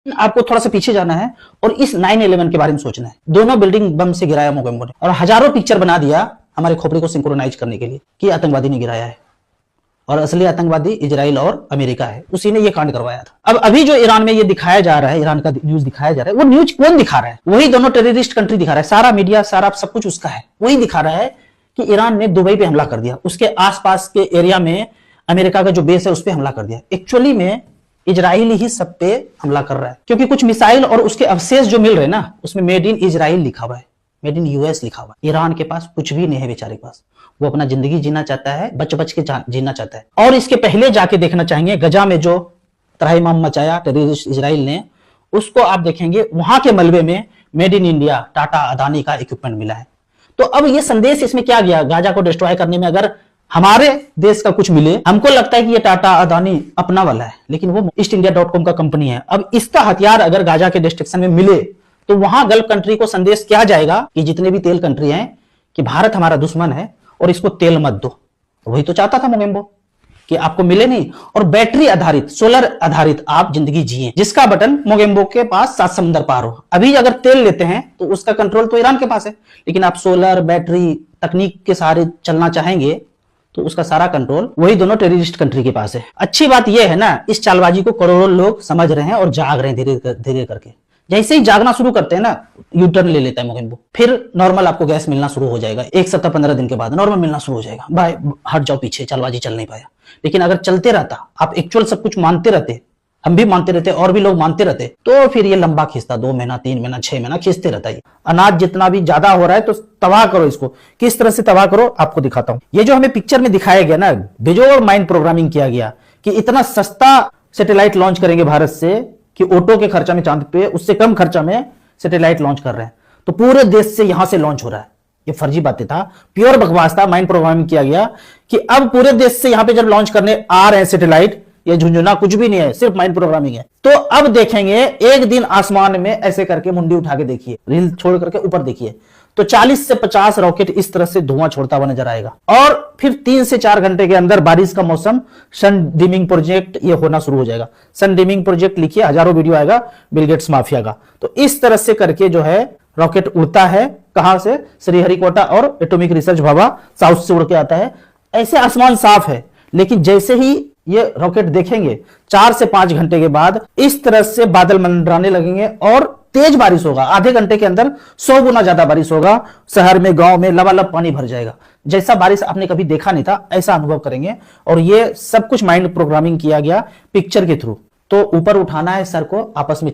आपको थोड़ा सा पीछे जाना है और इस 9/11 के बारे में सोचना है। दोनों बिल्डिंग बम से गिराया मोगेम्बो ने और हजारों पिक्चर बना दिया हमारे खोपड़ी को सिंक्रोनाइज करने के लिए कि आतंकवादी ने गिराया है और असली आतंकवादी इजराइल और अमेरिका है, उसी ने ये कांड करवाया था। अब अभी जो ईरान में ये दिखाया जा रहा है, ईरान का न्यूज दिखाया जा रहा है, वो न्यूज कौन दिखा रहा है? वही दोनों टेररिस्ट कंट्री दिखा रहा है। सारा मीडिया, सारा सब कुछ उसका है। वही दिखा रहा है कि ईरान ने दुबई पे हमला कर दिया, उसके आसपास के एरिया में अमेरिका का जो बेस है उस पर हमला कर दिया। एक्चुअली में इजराइल ही सब पे हमला कर रहा है, क्योंकि कुछ मिसाइल और उसके अवशेष जो मिल रहे हैं ना, उसमें मेड इन इजराइल लिखा हुआ है, मेड इन यूएस लिखा हुआ है। ईरान के पास कुछ भी नहीं है बेचारे के पास। वो अपना जिंदगी जीना चाहता है, बच बच के जीना चाहता है। और इसके पहले जाके देखना चाहेंगे गजा में जो त्राहिमाम मचाया टेररिस्ट इजराइल ने, उसको आप देखेंगे वहां के मलबे में made in India Tata Adani का इक्विपमेंट मिला है। तो अब ये संदेश इसमें क्या गया? गाजा को डिस्ट्रॉय करने में अगर हमारे देश का कुछ मिले, हमको लगता है कि ये टाटा अदानी अपना वाला है, लेकिन वो ईस्टइंडिया.com का कंपनी है। अब इसका हथियार अगर गाजा के डिस्ट्रक्शन में मिले तो वहां गल्फ कंट्री को संदेश क्या जाएगा कि जितने भी तेल कंट्री हैं कि भारत हमारा दुश्मन है और इसको तेल मत दो। वही तो चाहता था मोगेम्बो कि आपको मिले नहीं और बैटरी आधारित, सोलर आधारित आप जिंदगी जिए, जिसका बटन मोगेम्बो के पास 7 समुंदर पार हो। अभी अगर तेल लेते हैं तो उसका कंट्रोल तो ईरान के पास है, लेकिन आप सोलर बैटरी तकनीक के सहारे चलना चाहेंगे तो उसका सारा कंट्रोल वही दोनों टेररिस्ट कंट्री के पास है। अच्छी बात यह है ना, इस चालबाजी को करोड़ों लोग समझ रहे हैं और जाग रहे हैं धीरे धीरे करके। जैसे ही जागना शुरू करते हैं ना, यू टर्न ले लेता है मोगेम्बो, फिर नॉर्मल आपको गैस मिलना शुरू हो जाएगा। 1 सप्ताह 15 दिन के बाद नॉर्मल मिलना शुरू हो जाएगा। भाई हट जाओ पीछे, चालबाजी चल नहीं पाया। लेकिन अगर चलते रहता, आप एक्चुअल सब कुछ मानते रहते, हम भी मानते रहते और भी लोग मानते रहते, तो फिर ये लंबा खींचता, 2 महीना 3 महीना 6 महीना खींचते रहता है। अनाज जितना भी ज्यादा हो रहा है तो तबाह करो इसको। किस तरह से तबाह करो आपको दिखाता हूं। ये जो हमें पिक्चर में दिखाया गया ना, बेजोड़ माइंड प्रोग्रामिंग किया गया कि इतना सस्ता सैटेलाइट लॉन्च करेंगे भारत से कि ऑटो के खर्चा में चांद पे उससे कम खर्चा में सैटेलाइट लॉन्च कर रहे हैं। तो पूरे देश से यहां से लॉन्च हो रहा है। ये फर्जी बातें था, प्योर बकवास था। माइंड प्रोग्रामिंग किया गया कि अब पूरे देश से यहां पे जब लॉन्च करने आ रहे हैं सैटेलाइट, ये झुंझुना कुछ भी नहीं है, सिर्फ माइंड प्रोग्रामिंग है। तो अब देखेंगे एक दिन आसमान में ऐसे करके मुंडी उठा के देखिए, रील छोड़ करके ऊपर देखिए, तो 40 से 50 रॉकेट इस तरह से धुआं छोड़ता हुआ नजर आएगा। और फिर 3 से 4 घंटे के अंदर बारिश का मौसम, सन डिमिंग प्रोजेक्ट ये होना शुरू हो जाएगा। सन डिमिंग प्रोजेक्ट लिखिए, हजारों वीडियो आएगा बिल गेट्स माफिया का। तो इस तरह से करके जो है रॉकेट उड़ता है। कहां से? श्रीहरिकोटा और एटॉमिक रिसर्च भाभा साउथ से उड़ के आता है। ऐसे आसमान साफ है, लेकिन जैसे ही ये रॉकेट देखेंगे 4 से 5 घंटे के बाद इस तरह से बादल मंडराने लगेंगे और तेज बारिश होगा। आधे घंटे के अंदर 100 गुना ज्यादा बारिश होगा। शहर में, गांव में लबालब पानी भर जाएगा। जैसा बारिश आपने कभी देखा नहीं था, ऐसा अनुभव करेंगे। और ये सब कुछ माइंड प्रोग्रामिंग किया गया पिक्चर के थ्रू। तो ऊपर उठाना है सर को, आपस में